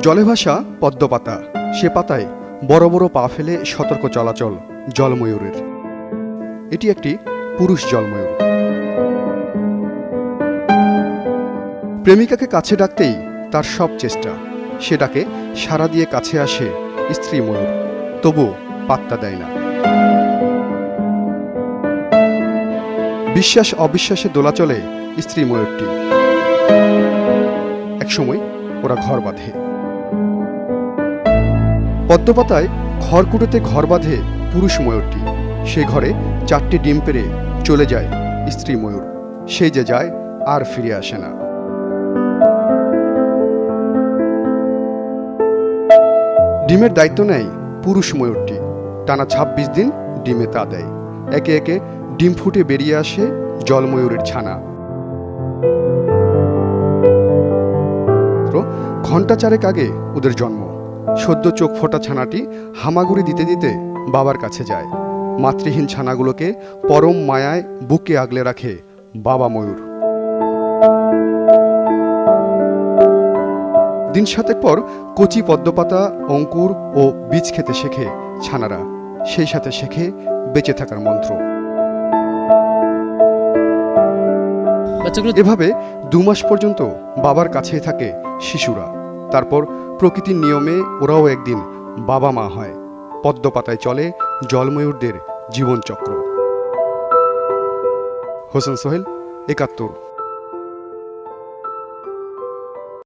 জলে ভাসা পদ্মপাতা, সে পাতায় বড় বড় পা ফেলে সতর্ক চলাচল জলময়ূরের। এটি একটি পুরুষ জলময়ূর। প্রেমিকাকে কাছে ডাকতেই তার সব চেষ্টা, সে ডাকে সাড়া দিয়ে কাছে আসে স্ত্রী ময়ূর, তবু পাত্তা দেয় না। বিশ্বাস অবিশ্বাসে দোলাচলে স্ত্রী ময়ূরটি। একসময় ওরা ঘর বাঁধে। পদ্মপাতায় খড়কুটোতে ঘর বাঁধে পুরুষ ময়ূরটি। সে ঘরে 4টি ডিম পেড়ে চলে যায় স্ত্রী ময়ূর। সেই যে যায় আর ফিরে আসে না। ডিমের দায়িত্ব নেয় পুরুষ ময়ূরটি। টানা 26 দিন ডিমে তা দেয়। একে একে ডিম ফুটে বেরিয়ে আসে জলময়ূরের ছানা। ঘণ্টা 4 আগে ওদের জন্ম। সদ্য চোখ ফোটা ছানাটি হামাগুড়ি দিতে দিতে বাবার কাছে যায়। মাতৃহীন ছানাগুলোকে পরম মায়ায় বুকে আগলে রাখে বাবা ময়ূর। দিন 7 পর কচি পদ্মপাতা, অঙ্কুর ও বীজ খেতে শেখে ছানারা। সেই সাথে শেখে বেঁচে থাকার মন্ত্র। এভাবে 2 মাস পর্যন্ত বাবার কাছেই থাকে শিশুরা। তারপর প্রকৃতির নিয়মে ওরাও একদিন বাবা মা হয়। পদ্মপাতায় চলে জলময়ূরদের জীবনচক্র। হোসেন সোহেল, 71।